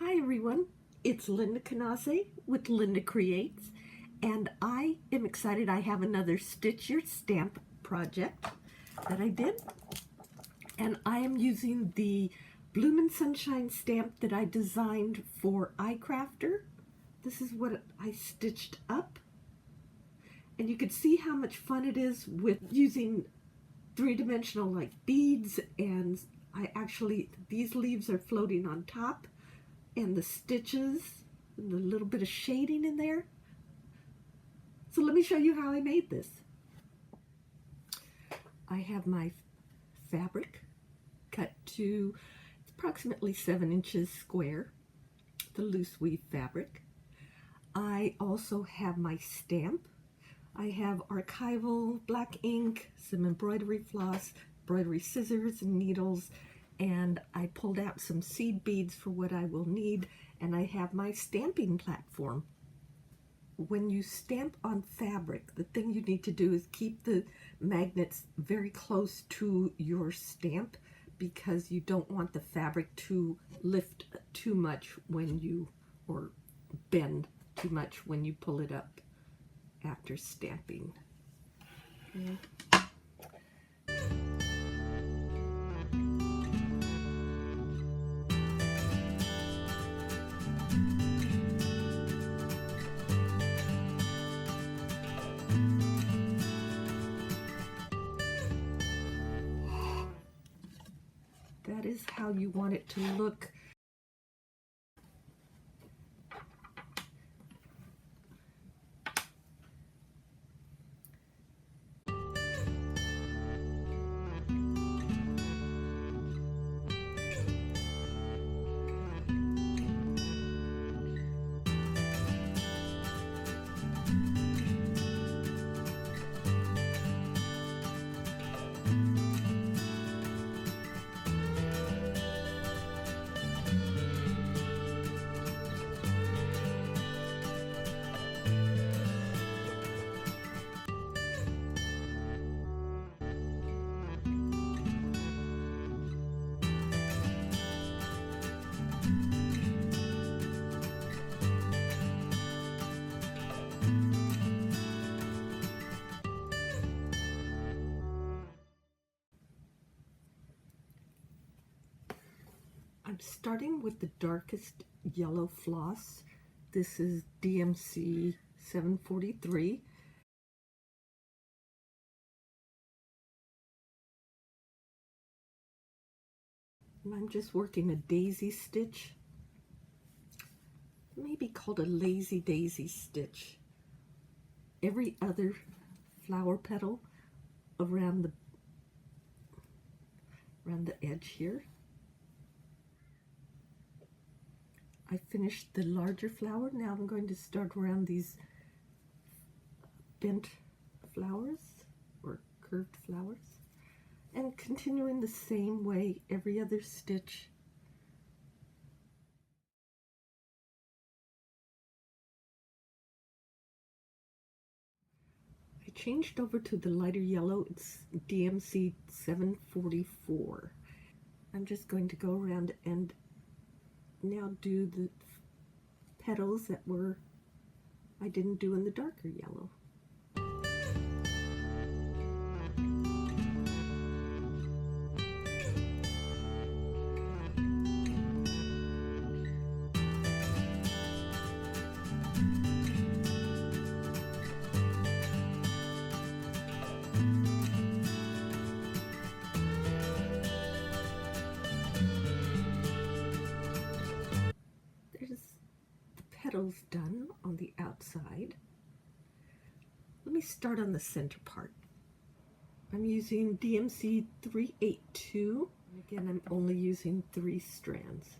Hi everyone, it's Linda Canase with LyndaCreates, and I am excited. I have another Stitch Your Stamp project that I did, and I am using the Bloomin' Sunshine stamp that I designed for iCrafter. This is what I stitched up, and you can see how much fun it is with using three-dimensional like beads, and these leaves are floating on top, and the stitches and a little bit of shading in there. So let me show you how I made this. I have my fabric cut to approximately 7 inches square, the loose weave fabric. I also have my stamp. I have archival black ink, some embroidery floss, embroidery scissors and needles, and I pulled out some seed beads for what I will need, and I have my stamping platform. When you stamp on fabric, the thing you need to do is keep the magnets very close to your stamp, because you don't want the fabric to lift too much or bend too much when you pull it up after stamping. Okay. That is how you want it to look. I'm starting with the darkest yellow floss. This is DMC 743. And I'm just working a daisy stitch, maybe called a lazy daisy stitch. Every other flower petal around the edge here. I finished the larger flower. Now I'm going to start around these bent flowers or curved flowers, and continuing the same way every other stitch. I changed over to the lighter yellow. It's DMC 744. I'm just going to go around and now do the petals that I didn't do in the darker yellow. Petals done on the outside. Let me start on the center part. I'm using DMC 382. Again, I'm only using 3 strands.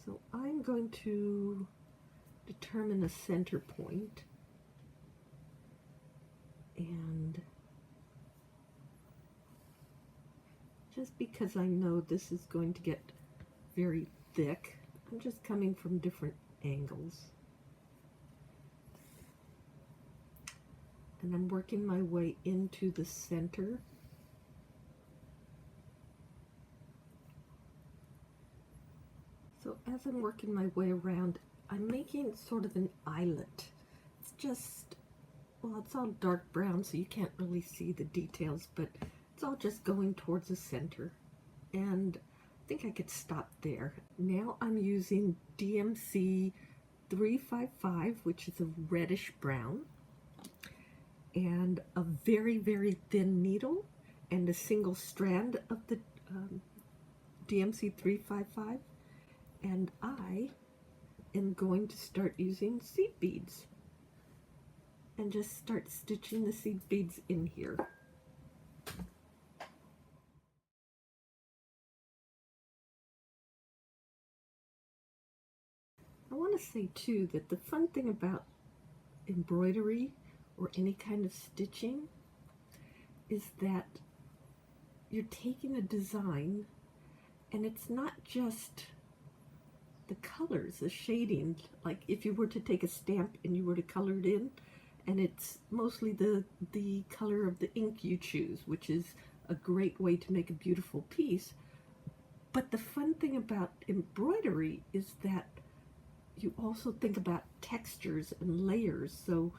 So I'm going to determine a center point, and just because I know this is going to get very thick, I'm just coming from different angles. And I'm working my way into the center as I'm working my way around, I'm making sort of an eyelet. It's just, well, it's all dark brown, so you can't really see the details, but it's all just going towards the center. And I think I could stop there. Now I'm using DMC 355, which is a reddish brown, and a very, very thin needle, and a single strand of the DMC 355. And I am going to start using seed beads and just start stitching the seed beads in here. I want to say too that the fun thing about embroidery or any kind of stitching is that you're taking a design and it's not just the colors, the shading. Like if you were to take a stamp and you were to color it in, and it's mostly the color of the ink you choose, which is a great way to make a beautiful piece. But the fun thing about embroidery is that you also think about textures and layers. So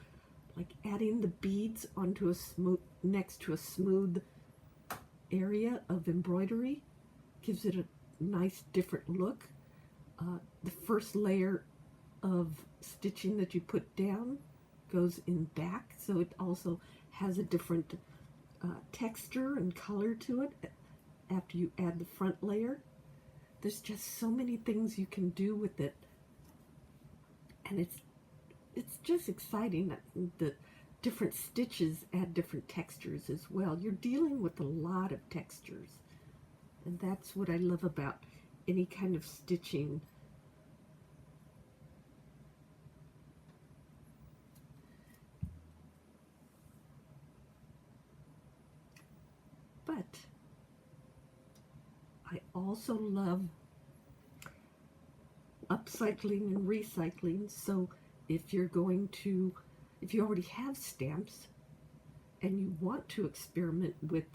like adding the beads onto a smooth, next to a smooth area of embroidery gives it a nice different look. The first layer of stitching that you put down goes in back, so it also has a different texture and color to it after you add the front layer. There's just so many things you can do with it, and it's just exciting that the different stitches add different textures as well. You're dealing with a lot of textures, and that's what I love about any kind of stitching. But I also love upcycling and recycling. So if you're going to, if you already have stamps and you want to experiment with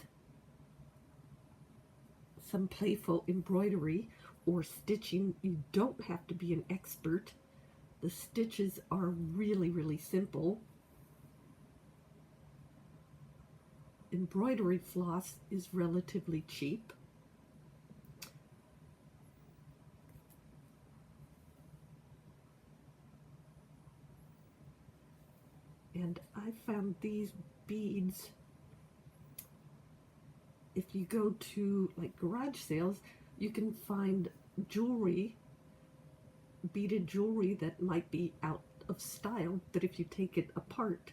some playful embroidery or stitching, you don't have to be an expert. The stitches are really, really simple. Embroidery floss is relatively cheap. And I found these beads, if you go to like garage sales, you can find jewelry, beaded jewelry that might be out of style, but if you take it apart,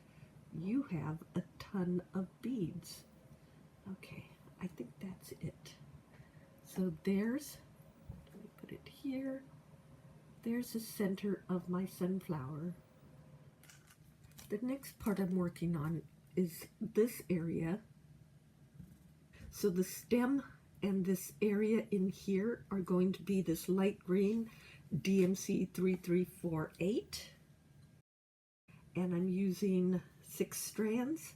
you have a ton of beads. Okay, I think that's it. So there's, let me put it here, there's the center of my sunflower. The next part I'm working on is this area. So the stem and this area in here are going to be this light green DMC 3348. And I'm using 6 strands.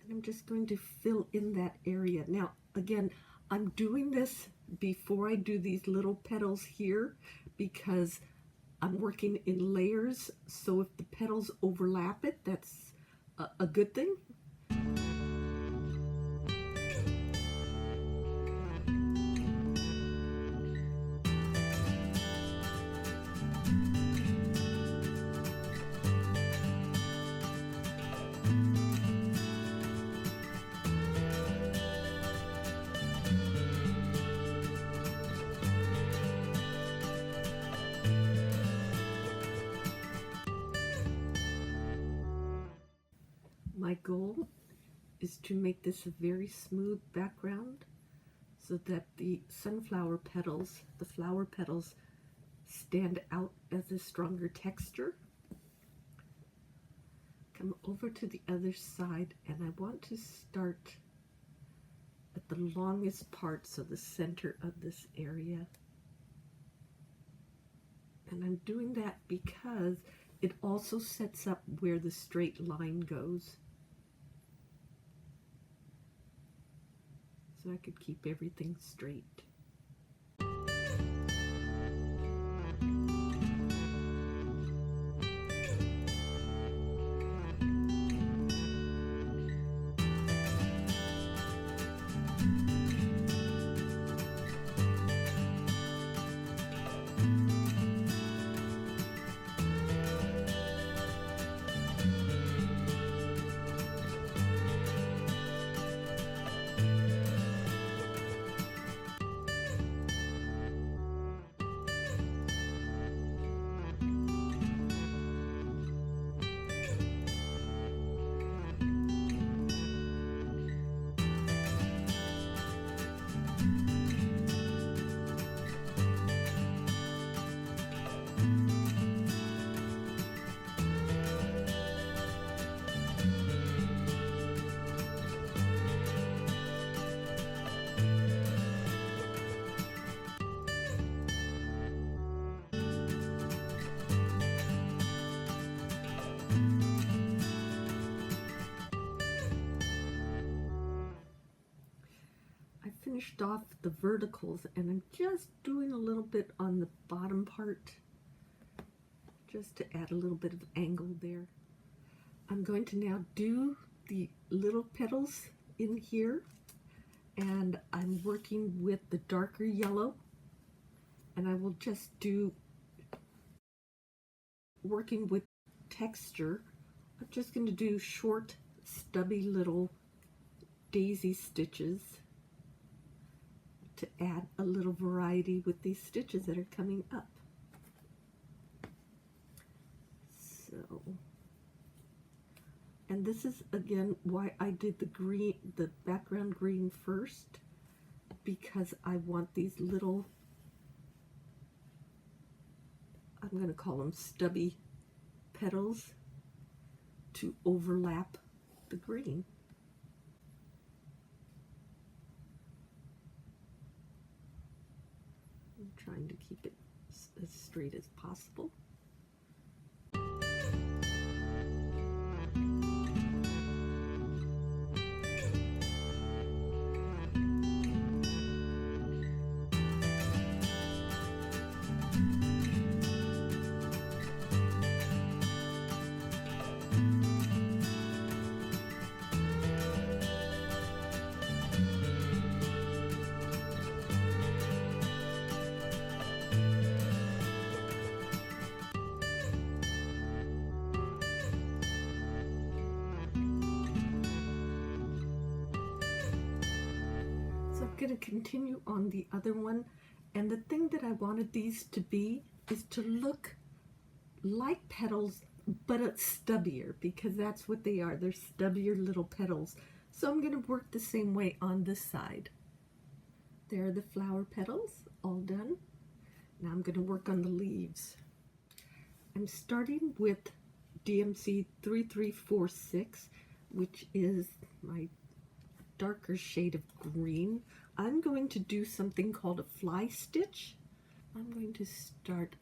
And I'm just going to fill in that area. Now, again, I'm doing this before I do these little petals here because I'm working in layers. So if the petals overlap it, that's a good thing. My goal is to make this a very smooth background so that the sunflower petals, the flower petals, stand out as a stronger texture. Come over to the other side, and I want to start at the longest part, so the center of this area. And I'm doing that because it also sets up where the straight line goes. So I could keep everything straight. finished off the verticals, and I'm just doing a little bit on the bottom part just to add a little bit of angle there. I'm going to now do the little petals in here, and I'm working with the darker yellow, and I will just do working with texture. I'm just going to do short, stubby little daisy stitches to add a little variety with these stitches that are coming up. So, and this is again why I did the background green first, because I want these little, I'm going to call them stubby petals, to overlap the green. I'm trying to keep it as straight as possible. Going to continue on the other one, and the thing that I wanted these to be is to look like petals, but it's stubbier, because that's what they are. They're stubbier little petals. So I'm going to work the same way on this side. There are the flower petals all done. Now I'm going to work on the leaves. I'm starting with DMC 3346, which is my darker shade of green. I'm going to do something called a fly stitch. I'm going to start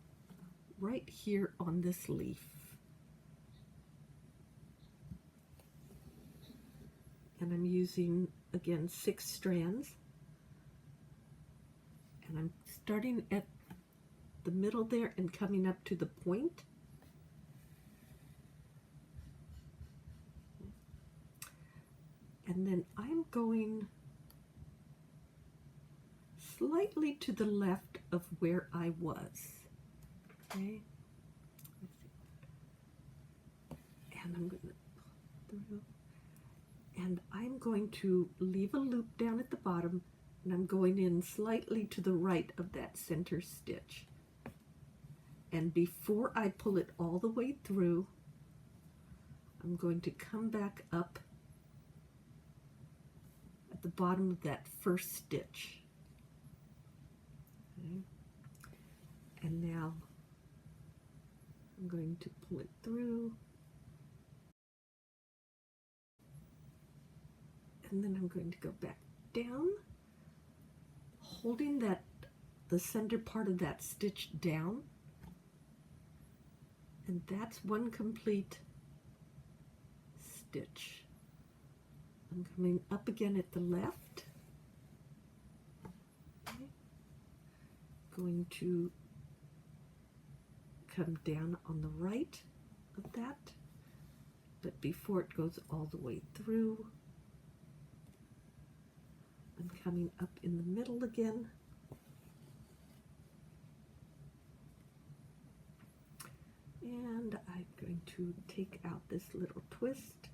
right here on this leaf. And I'm using, again, 6 strands. And I'm starting at the middle there and coming up to the point. And then I'm going slightly to the left of where I was. Okay. And I'm going to pull through. And I'm going to leave a loop down at the bottom, and I'm going in slightly to the right of that center stitch. And before I pull it all the way through, I'm going to come back up at the bottom of that first stitch. Okay. And now I'm going to pull it through, and then I'm going to go back down, holding the center part of that stitch down, and that's one complete stitch. I'm coming up again at the left, okay. Going to come down on the right of that, but before it goes all the way through, I'm coming up in the middle again, and I'm going to take out this little twist.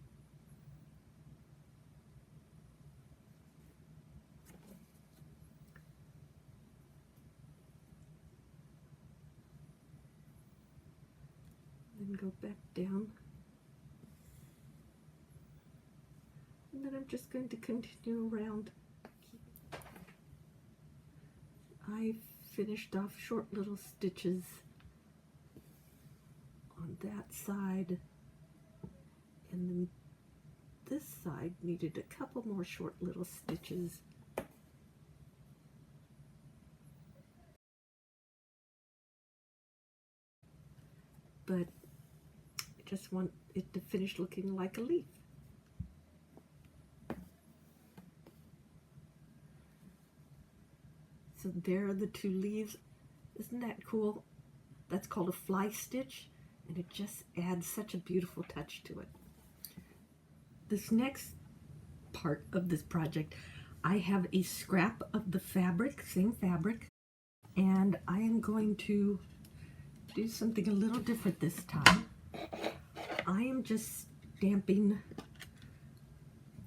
Then go back down, and then I'm just going to continue around. I finished off short little stitches on that side, and then this side needed a couple more short little stitches. But I just want it to finish looking like a leaf. So there are the two leaves. Isn't that cool? That's called a fly stitch, and it just adds such a beautiful touch to it. This next part of this project, I have a scrap of the fabric, same fabric, and I am going to do something a little different this time. I am just stamping,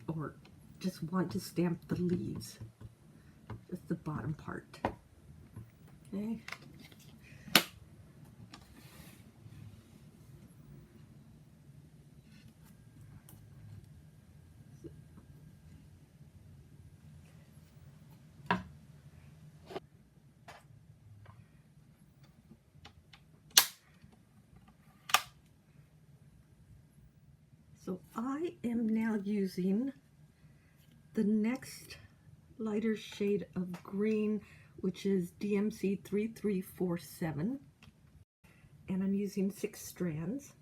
or just want to stamp the leaves, just the bottom part. Okay. So I am now using the next lighter shade of green, which is DMC 3347, and I'm using 6 strands.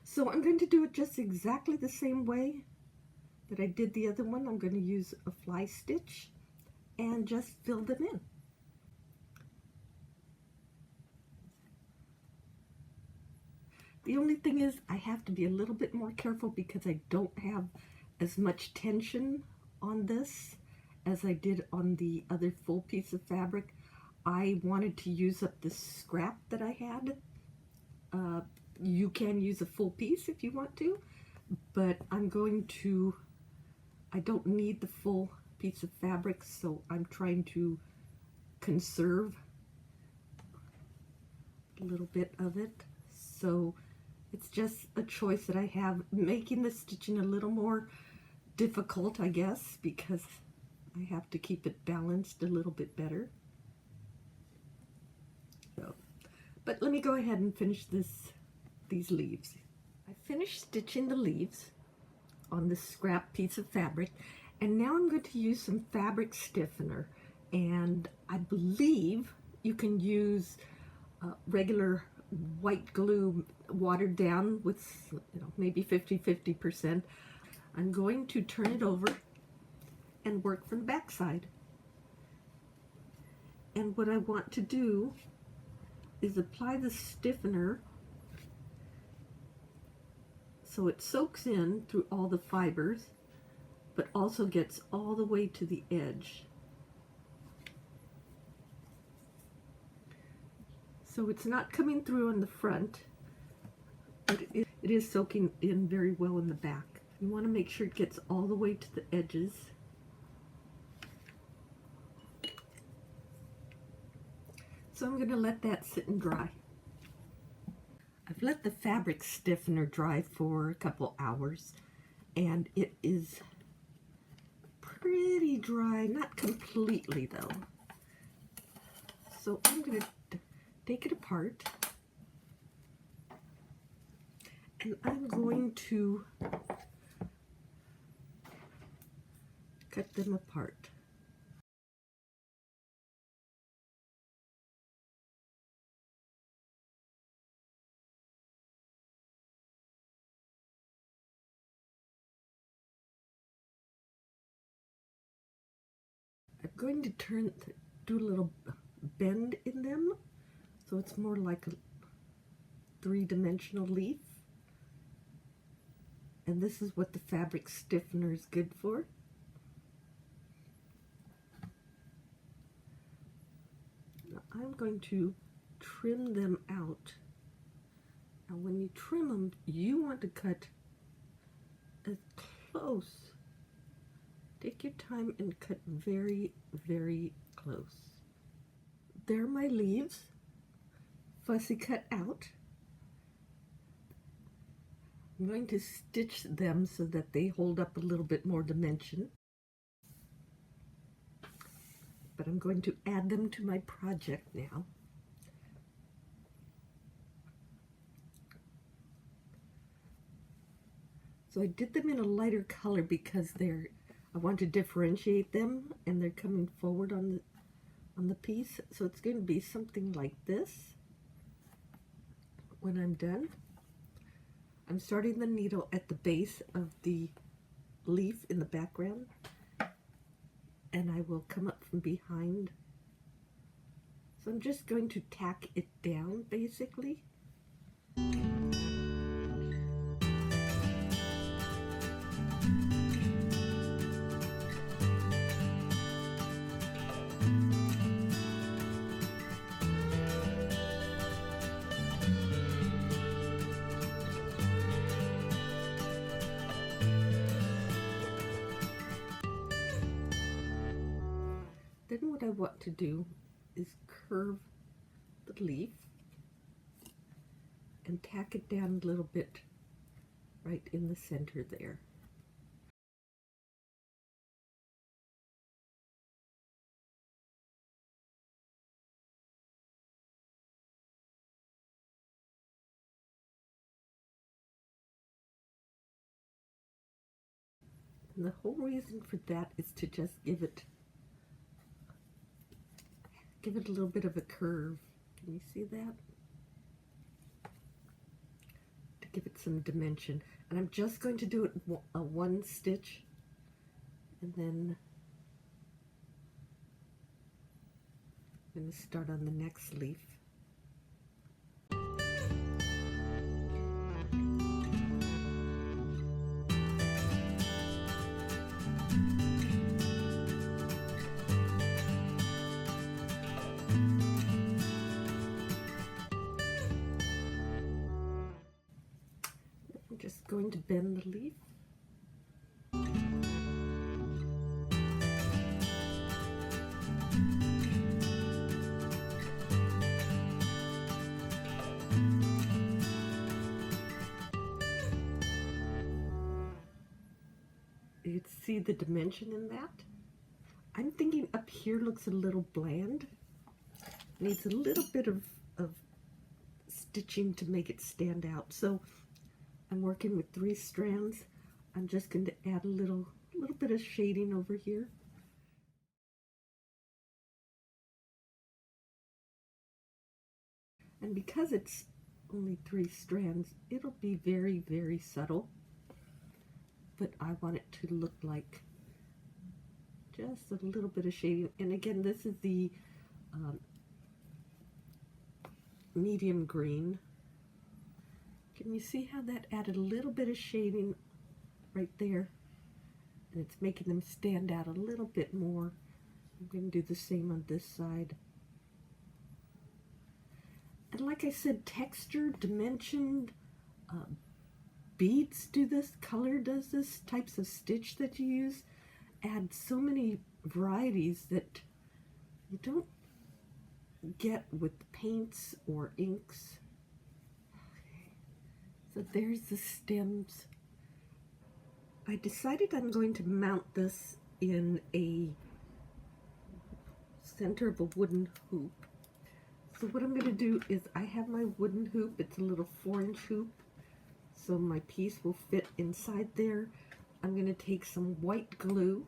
So I'm going to do it just exactly the same way that I did the other one. I'm going to use a fly stitch and just fill them in. The only thing is I have to be a little bit more careful because I don't have as much tension on this as I did on the other full piece of fabric. I wanted to use up the scrap that I had. You can use a full piece if you want to, but I don't need the full piece of fabric, so I'm trying to conserve a little bit of it. So it's just a choice that I have, making the stitching a little more difficult, I guess, because I have to keep it balanced a little bit better. So, but let me go ahead and finish these leaves. I finished stitching the leaves on this scrap piece of fabric, and now I'm going to use some fabric stiffener, and I believe you can use regular white glue watered down with, maybe 50-50%. I'm going to turn it over and work from the back side. And what I want to do is apply the stiffener so it soaks in through all the fibers, but also gets all the way to the edge. So it's not coming through on the front, but it is soaking in very well in the back. You want to make sure it gets all the way to the edges. So I'm going to let that sit and dry. I've let the fabric stiffener dry for a couple hours, and it is pretty dry, not completely though. So I'm going to take it apart, and I'm going to cut them apart. I'm going to do a little bend in them, so it's more like a 3-dimensional leaf. And this is what the fabric stiffener is good for. Now I'm going to trim them out. Now when you trim them, you want to cut as close. Take your time and cut very, very close. There are my leaves, fussy cut out. I'm going to stitch them so that they hold up a little bit more dimension. But I'm going to add them to my project now. So I did them in a lighter color because I want to differentiate them, and they're coming forward on the piece. So it's going to be something like this when I'm done. I'm starting the needle at the base of the leaf in the background, and I will come up from behind So I'm just going to tack it down basically. Then what I want to do is curve the leaf and tack it down a little bit right in the center there. And the whole reason for that is to just give it a little bit of a curve. Can you see that? To give it some dimension. And I'm just going to do it a one stitch, and then I'm going to start on the next leaf. I'm just going to bend the leaf. You can see the dimension in that. I'm thinking up here looks a little bland. Needs a little bit of stitching to make it stand out. So I'm working with 3 strands. I'm just going to add a little bit of shading over here. And because it's only 3 strands, it'll be very, very subtle. But I want it to look like just a little bit of shading. And again, this is the medium green. Can you see how that added a little bit of shading right there? And it's making them stand out a little bit more. I'm going to do the same on this side. And like I said, texture, dimension, beads do this, color does this, types of stitch that you use add so many varieties that you don't get with paints or inks. So there's the stems. I decided I'm going to mount this in a center of a wooden hoop. So what I'm going to do is I have my wooden hoop. It's a little 4-inch hoop, so my piece will fit inside there. I'm going to take some white glue.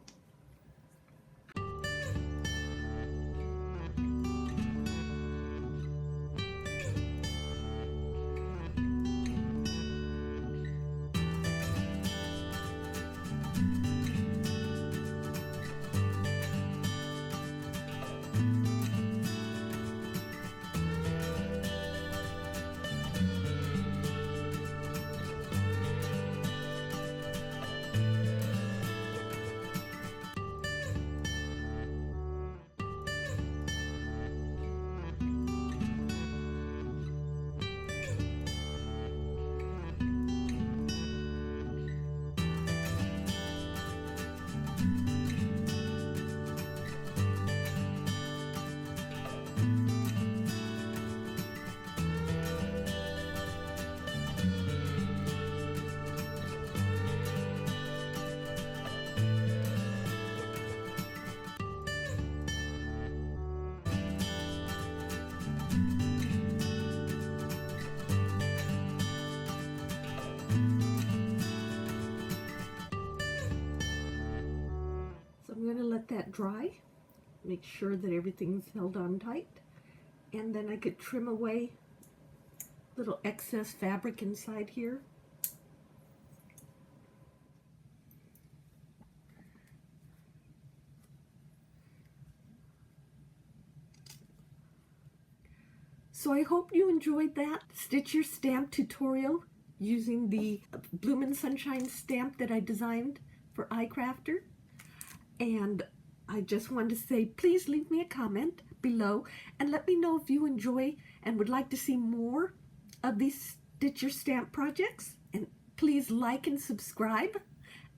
I'm going to let that dry, make sure that everything's held on tight, and then I could trim away little excess fabric inside here. So I hope you enjoyed that Stitch Your Stamp tutorial using the Bloomin' Sunshine stamp that I designed for iCrafter. And I just wanted to say, please leave me a comment below and let me know if you enjoy and would like to see more of these Stitch Your Stamp projects. And please like and subscribe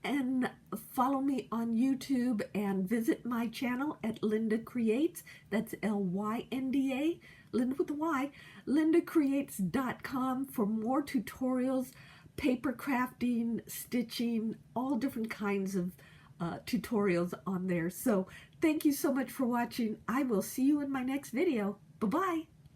and follow me on YouTube and visit my channel at LyndaCreates. That's L-Y-N-D-A, Linda with a Y, LyndaCreates.com for more tutorials, paper crafting, stitching, all different kinds of tutorials on there. So thank you so much for watching. I will see you in my next video. Bye-bye.